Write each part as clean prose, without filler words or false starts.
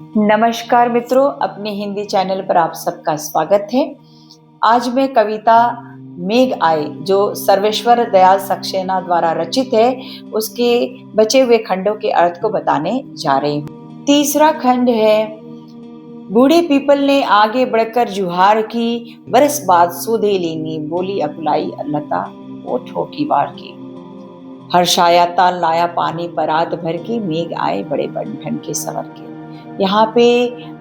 नमस्कार मित्रों, अपने हिंदी चैनल पर आप सबका स्वागत है। आज मैं कविता मेघ आए जो सर्वेश्वर दयाल सक्सेना द्वारा रचित है, उसके बचे हुए खंडों के अर्थ को बताने जा रही हूँ। तीसरा खंड है, बूढ़े पीपल ने आगे बढ़कर जुहार की, बरस बाद सुधे लेनी, बोली अकुलाई लता ओठों की वार की। हर्षाया ताल लाया पानी परात भर की, मेघ आए बड़े बंधन के सवर के। यहाँ पे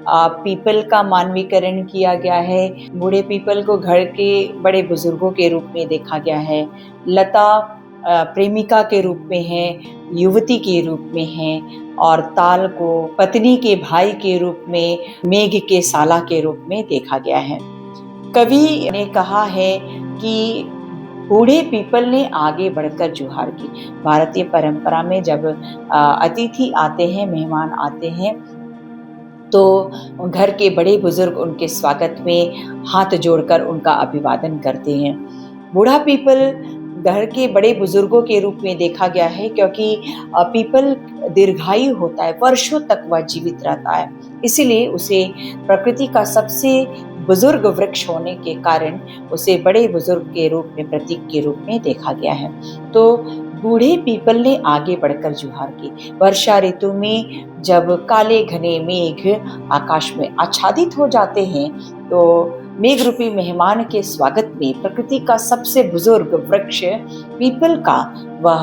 पीपल का मानवीकरण किया गया है। बूढ़े पीपल को घर के बड़े बुजुर्गों के रूप में देखा गया है। लता प्रेमिका के रूप में है, युवती के रूप में है, और ताल को पत्नी के भाई के रूप में, मेघ के साला के रूप में देखा गया है। कवि ने कहा है कि बूढ़े पीपल ने आगे बढ़कर जुहार की। भारतीय परंपरा में जब अतिथि आते हैं, मेहमान आते हैं, तो घर के बड़े बुजुर्ग उनके स्वागत में हाथ जोड़कर उनका अभिवादन करते हैं। बूढ़ा पीपल घर के बड़े बुजुर्गों के रूप में देखा गया है, क्योंकि पीपल दीर्घायु होता है, वर्षों तक वह जीवित रहता है। इसीलिए उसे प्रकृति का सबसे बुजुर्ग वृक्ष होने के कारण उसे बड़े बुजुर्ग के रूप में, प्रतीक के रूप में देखा गया है। तो बूढ़े पीपल ने आगे बढ़कर जुहार की। वर्षा ऋतु में जब काले घने मेघ आकाश में आच्छादित हो जाते हैं, तो मेघ रूपी मेहमान के स्वागत में प्रकृति का सबसे बुजुर्ग वृक्ष पीपल का वह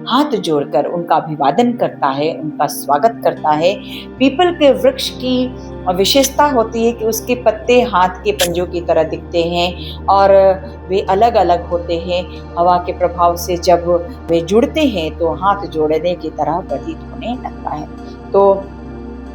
हाथ जोड़कर उनका अभिवादन करता है, उनका स्वागत करता है। पीपल के वृक्ष की विशेषता होती है कि उसके पत्ते हाथ के पंजों की तरह दिखते हैं और वे अलग अलग होते हैं। हवा के प्रभाव से जब वे जुड़ते हैं तो हाथ जोड़ने की तरह प्रतीत होने लगता है। तो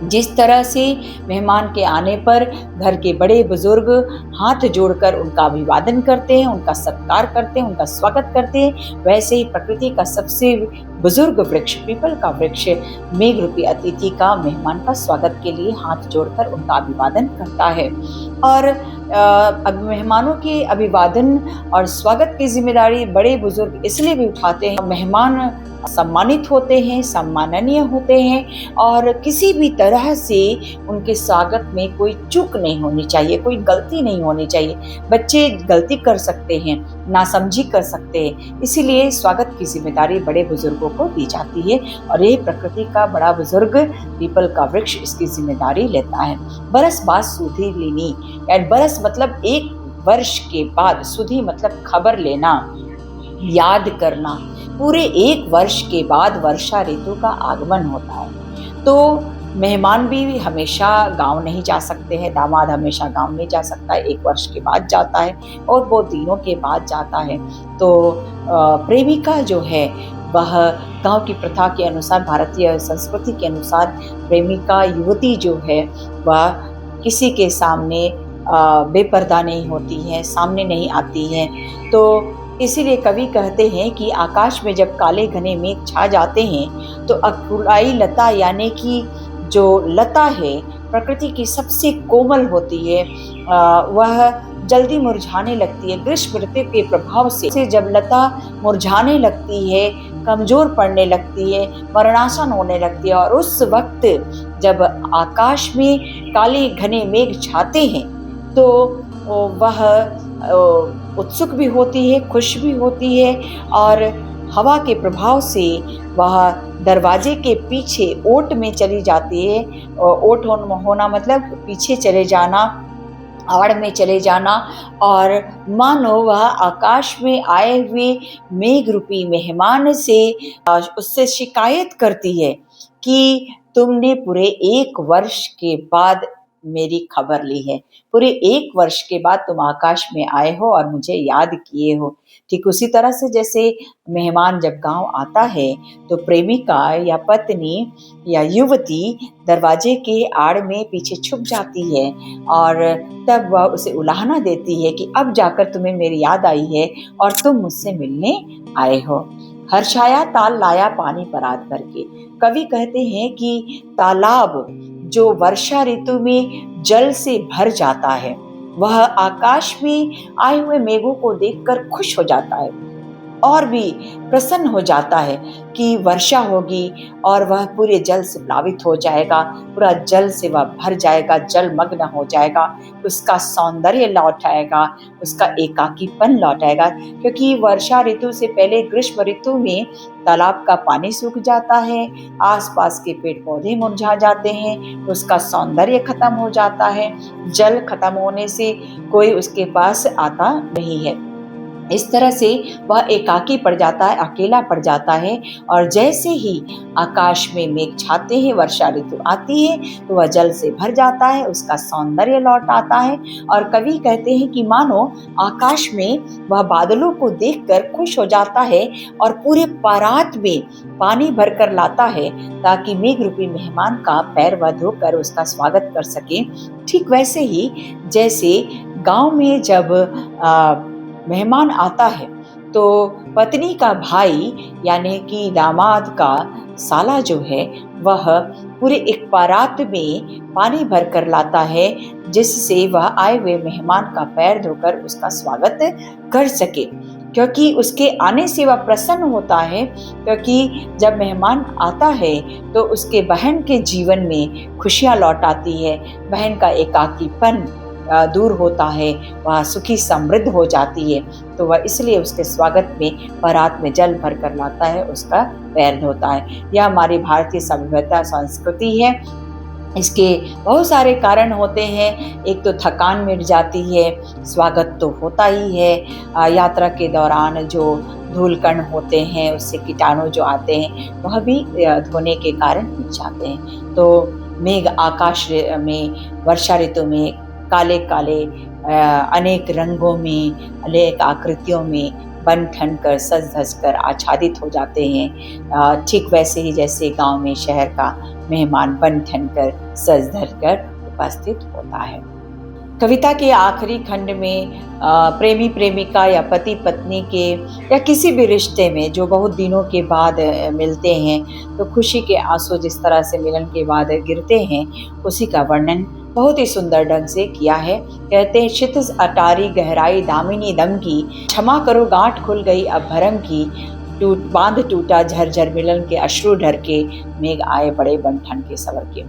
जिस तरह से मेहमान के आने पर घर के बड़े बुजुर्ग हाथ जोड़कर उनका अभिवादन करते हैं, उनका सत्कार करते हैं, उनका स्वागत करते हैं, वैसे ही प्रकृति का सबसे बुजुर्ग वृक्ष पीपल का वृक्ष मेघ रूपी अतिथि का मेहमान का स्वागत के लिए हाथ जोड़कर उनका अभिवादन करता है। और मेहमानों के अभिवादन और स्वागत की जिम्मेदारी बड़े बुजुर्ग इसलिए भी उठाते हैं, मेहमान सम्मानित होते हैं, सम्माननीय होते हैं, और किसी भी तरह से उनके स्वागत में कोई चूक नहीं होनी चाहिए, कोई गलती नहीं होनी चाहिए। बच्चे गलती कर सकते हैं, नासमझी कर सकते हैं, इसीलिए स्वागत की जिम्मेदारी बड़े बुजुर्गों को दी जाती है, और ये प्रकृति का बड़ा बुजुर्ग पीपल का वृक्ष इसकी जिम्मेदारी लेता है। बरस बाद सुधी लेनी, यानी बरस मतलब एक वर्ष के बाद, सुधी मतलब खबर लेना, याद करना। पूरे एक वर्ष के बाद वर्षा ऋतु का आगमन होता है। तो मेहमान भी हमेशा गांव नहीं जा सकते हैं, दामाद हमेशा गांव नहीं जा सकता है, एक वर्ष के बाद जाता है और बहुत दिनों के बाद जाता है। तो प्रेमिका जो है वह गांव की प्रथा के अनुसार, भारतीय संस्कृति के अनुसार, प्रेमिका युवती जो है वह किसी के सामने बेपर्दा नहीं होती है, सामने नहीं आती है। तो इसीलिए कवि कहते हैं कि आकाश में जब काले घने मेघ छा जाते हैं तो अकुलाई लता, यानी कि जो लता है प्रकृति की सबसे कोमल होती है, वह जल्दी मुरझाने लगती है। ग्रीष्म ऋतु के प्रभाव से जब लता मुरझाने लगती है, कमजोर पड़ने लगती है, मरणासन होने लगती है, और उस वक्त जब आकाश में काले घने मेघ छाते हैं तो वह उत्सुक भी होती है, खुश भी होती है, और हवा के प्रभाव से वह दरवाजे के पीछे ओट में चली जाती है। ओट होना मतलब पीछे चले जाना, आड़ में चले जाना, और मानो वह आकाश में आए हुए मेघ रूपी मेहमान से उससे शिकायत करती है कि तुमने पूरे एक वर्ष के बाद मेरी खबर ली है, पूरे एक वर्ष के बाद तुम आकाश में आए हो और मुझे याद किए हो। ठीक उसी तरह से जैसे मेहमान जब गांव आता है तो प्रेमिका या पत्नी या युवती दरवाजे के आड़ में पीछे छुप जाती है, और तब वह उसे उलाहना देती है कि अब जाकर तुम्हें मेरी याद आई है और तुम मुझसे मिलने आए हो। हर्षाया ताल लाया पानी परात भर के। कवि कहते हैं कि तालाब जो वर्षा ऋतु में जल से भर जाता है, वह आकाश में आए हुए मेघों को देखकर खुश हो जाता है और भी प्रसन्न हो जाता है कि वर्षा होगी और वह पूरे जल से प्लावित हो जाएगा, पूरा जल से वह भर जाएगा, जलमग्न हो जाएगा, उसका सौंदर्य लौट आएगा, उसका एकाकीपन लौट आएगा। क्योंकि वर्षा ऋतु से पहले ग्रीष्म ऋतु में तालाब का पानी सूख जाता है, आसपास के पेड़ पौधे मुरझा जाते हैं, उसका सौंदर्य खत्म हो जाता है, जल खत्म होने से कोई उसके पास आता नहीं है। इस तरह से वह एकाकी पड़ जाता है, अकेला पड़ जाता है। और जैसे ही आकाश में मेघ छाते हैं, वर्षा ऋतु आती है, तो वह जल से भर जाता है, उसका सौंदर्य लौट आता है। और कवि कहते हैं कि मानो आकाश में वह बादलों को देखकर खुश हो जाता है और पूरे परात में पानी भरकर लाता है, ताकि मेघ रूपी मेहमान का पैर वह धोकर उसका स्वागत कर सके। ठीक वैसे ही जैसे गांव में जब मेहमान आता है, तो पत्नी का भाई यानी कि दामाद का साला जो है, वह पूरे एक परात में पानी भर कर लाता है, जिससे वह आए हुए मेहमान का पैर धोकर उसका स्वागत कर सके। क्योंकि उसके आने से वह प्रसन्न होता है, क्योंकि जब मेहमान आता है तो उसके बहन के जीवन में खुशियां लौट आती है, बहन का एकाकीपन दूर होता है, वह सुखी समृद्ध हो जाती है। तो वह इसलिए उसके स्वागत में परात में जल भर कर लाता है, उसका पैर धोता है। यह हमारी भारतीय सभ्यता संस्कृति है। इसके बहुत सारे कारण होते हैं। एक तो थकान मिट जाती है, स्वागत तो होता ही है। यात्रा के दौरान जो धूल कण होते हैं, उससे कीटाणु जो आते हैं, वह भी धोने के कारण मिट जाते हैं। तो मेघ आकाश में वर्षा ऋतु में काले काले अनेक रंगों में, अनेक आकृतियों में बन ठन कर सज धज कर आच्छादित हो जाते हैं। ठीक वैसे ही जैसे गांव में शहर का मेहमान बन ठन कर सज धज कर उपस्थित होता है। कविता के आखिरी खंड में प्रेमी प्रेमिका या पति पत्नी के या किसी भी रिश्ते में जो बहुत दिनों के बाद मिलते हैं, तो खुशी के आंसू जिस तरह से मिलन के बाद गिरते हैं, उसी का वर्णन बहुत ही सुंदर ढंग से किया है। कहते हैं, क्षितिज अटारी गहराई दामिनी दम की, क्षमा करो गांठ खुल गई अब भरम की, बांध टूटा झरझर मिलन के अश्रु ढर के, मेघ आए बड़े बंठन के सवर के।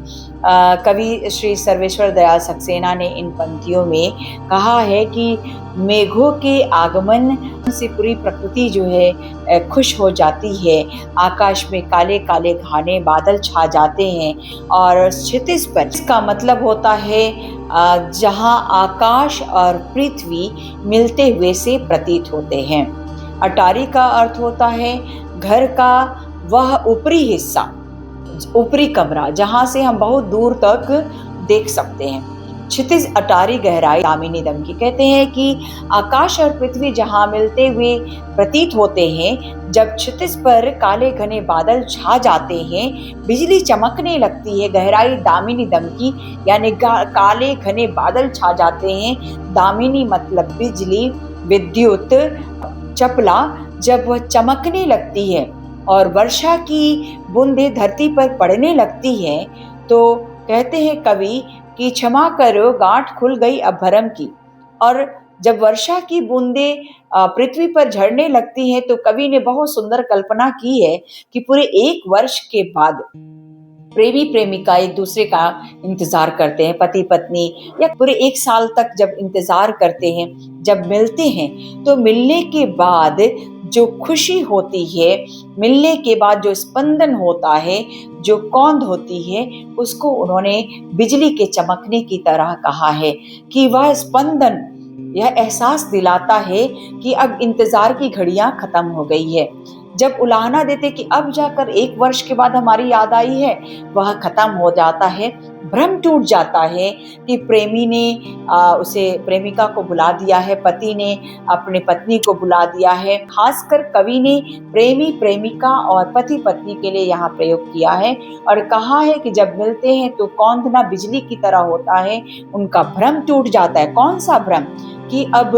कवि श्री सर्वेश्वर दयाल सक्सेना ने इन पंक्तियों में कहा है कि मेघों के आगमन से पूरी प्रकृति जो है खुश हो जाती है। आकाश में काले काले घने बादल छा जाते हैं और क्षितिज पर, इसका मतलब होता है जहां आकाश और पृथ्वी मिलते हुए से प्रतीत होते हैं। अटारी का अर्थ होता है घर का वह ऊपरी हिस्सा, ऊपरी कमरा, जहां से हम बहुत दूर तक देख सकते हैं। क्षितिज अटारी गहराई दामिनी दम की, कहते हैं कि आकाश और पृथ्वी जहां मिलते हुए प्रतीत होते हैं, जब क्षितिज पर काले घने बादल छा जाते हैं, बिजली चमकने लगती है। गहराई दामिनी दम की यानी काले घने बादल छा जाते हैं। दामिनी मतलब बिजली, विद्युत, चपला, जब वह चमकने लगती है और वर्षा की बूंदें धरती पर पड़ने लगती है, तो कहते हैं कवि कि क्षमा करो गांठ खुल गई अब भरम की। और जब वर्षा की बूंदें पृथ्वी पर झड़ने लगती हैं, तो कवि ने बहुत सुंदर कल्पना की है कि पूरे एक वर्ष के बाद प्रेमी प्रेमिका एक दूसरे का इंतजार करते हैं, पति पत्नी, या पूरे एक साल तक जब इंतजार करते हैं, जब मिलते हैं, तो मिलने के बाद जो खुशी होती है, मिलने के बाद जो स्पंदन होता है, जो कौंध होती है, उसको उन्होंने बिजली के चमकने की तरह कहा है कि वह स्पंदन यह एहसास दिलाता है कि अब इंतजार की घड़ियां खत्म हो गई है। जब उलाहना देते कि अब जाकर एक वर्ष के बाद हमारी याद आई है, वह खत्म हो जाता है। भ्रम टूट जाता है कि प्रेमी ने उसे प्रेमिका को बुला दिया है, पति ने अपने पत्नी को बुला दिया है। खासकर कवि ने प्रेमी प्रेमिका और पति पत्नी के लिए यहाँ प्रयोग किया है और कहा है कि जब मिलते हैं तो कौंधना बिजली की तरह होता है। उनका भ्रम टूट जाता है। कौन सा भ्रम? कि अब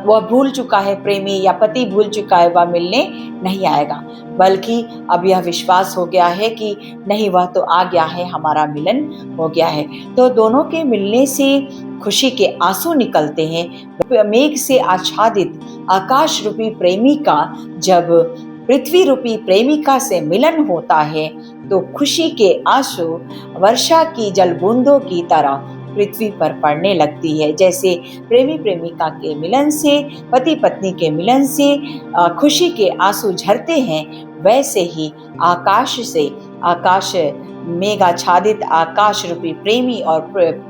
वह भूल चुका है, प्रेमी या पति भूल चुका है, वह मिलने नहीं आएगा, बल्कि अब यह विश्वास हो गया है कि नहीं, वह तो आ गया है, हमारा मिलन हो गया है। तो दोनों के मिलने से खुशी के आंसू निकलते हैं। मेघ से आच्छादित आकाश रूपी प्रेमी का जब पृथ्वी रूपी प्रेमिका से मिलन होता है तो खुशी के आंसू वर्षा की जल बूंदों की तरह पृथ्वी पर पड़ने लगती है। जैसे प्रेमी प्रेमिका के मिलन से, पति पत्नी के मिलन से खुशी के आंसू झरते हैं, वैसे ही आकाश से, आकाश मेघाच्छादित आकाश रूपी प्रेमी और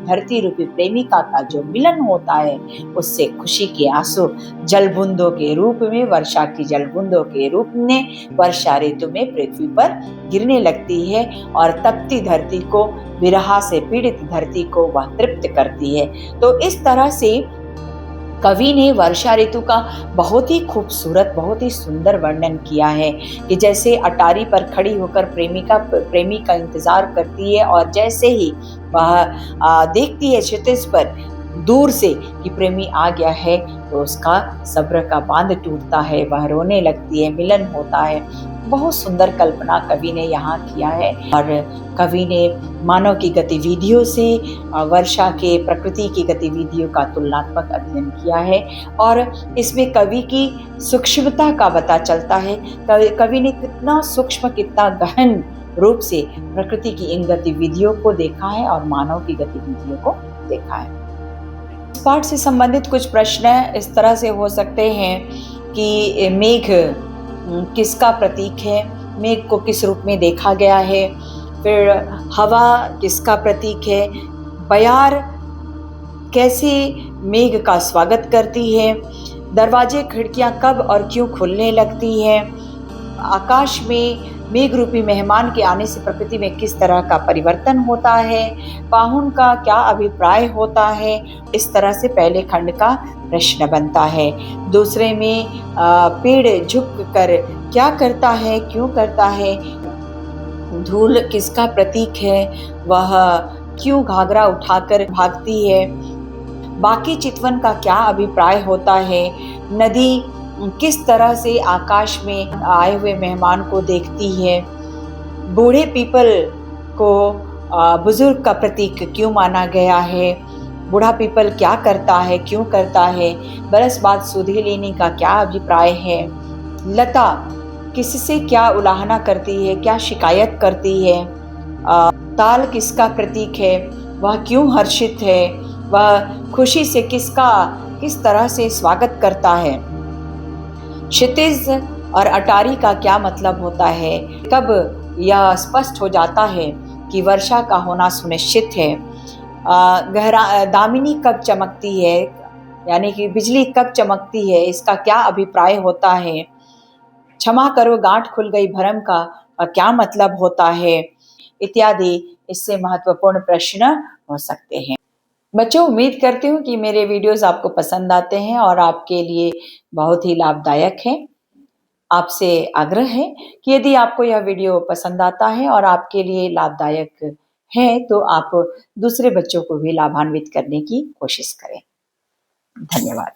धरती रूपी प्रेमिका का जो मिलन होता है, उससे खुशी के आंसू जल बूंदों के रूप में, वर्षा की जल बूंदों के रूप में वर्षा ऋतु में पृथ्वी पर गिरने लगती है और तपती धरती को, विरह से पीड़ित धरती को वह तृप्त करती है। तो इस तरह से कवि ने वर्षा ऋतु का बहुत ही खूबसूरत, बहुत ही सुंदर वर्णन किया है कि जैसे अटारी पर खड़ी होकर प्रेमी का इंतजार करती है और जैसे ही वह देखती है क्षितिज पर दूर से कि प्रेमी आ गया है तो उसका सब्र का बांध टूटता है, वह रोने लगती है, मिलन होता है। बहुत सुंदर कल्पना कवि ने यहाँ किया है और कवि ने मानव की गतिविधियों से वर्षा के, प्रकृति की गतिविधियों का तुलनात्मक अध्ययन किया है और इसमें कवि की सूक्ष्मता का पता चलता है। कवि ने कितना सूक्ष्म, कितना गहन रूप से प्रकृति की इन गतिविधियों को देखा है और मानव की गतिविधियों को देखा है। इस पाठ से संबंधित कुछ प्रश्न इस तरह से हो सकते हैं कि मेघ किसका प्रतीक है, मेघ को किस रूप में देखा गया है, फिर हवा किसका प्रतीक है, बयार कैसे मेघ का स्वागत करती है, दरवाजे खिड़कियां कब और क्यों खुलने लगती है, आकाश में मेघ रूपी मेहमान के आने से प्रकृति में किस तरह का परिवर्तन होता है, पाहुन का क्या अभिप्राय होता है। इस तरह से पहले खंड का प्रश्न बनता है। दूसरे में पेड़ झुक कर क्या करता है, क्यों करता है, धूल किसका प्रतीक है, वह क्यों घाघरा उठाकर भागती है, बाकी चितवन का क्या अभिप्राय होता है, नदी किस तरह से आकाश में आए हुए मेहमान को देखती है, बूढ़े पीपल को बुजुर्ग का प्रतीक क्यों माना गया है, बूढ़ा पीपल क्या करता है, क्यों करता है, बरस बाद सुधे लेने का क्या अभिप्राय है, लता किससे क्या उलाहना करती है, क्या शिकायत करती है, ताल किसका प्रतीक है, वह क्यों हर्षित है, वह खुशी से किस तरह से स्वागत करता है, क्षितिज और अटारी का क्या मतलब होता है, कब यह स्पष्ट हो जाता है कि वर्षा का होना सुनिश्चित है, दामिनी कब चमकती है, यानी कि बिजली कब चमकती है, इसका क्या अभिप्राय होता है, क्षमा करो गांठ खुल गई भरम का क्या मतलब होता है, इत्यादि इससे महत्वपूर्ण प्रश्न हो सकते हैं। बच्चों, उम्मीद करती हूँ कि मेरे वीडियोस आपको पसंद आते हैं और आपके लिए बहुत ही लाभदायक है। आपसे आग्रह है कि यदि आपको यह वीडियो पसंद आता है और आपके लिए लाभदायक है तो आप दूसरे बच्चों को भी लाभान्वित करने की कोशिश करें। धन्यवाद।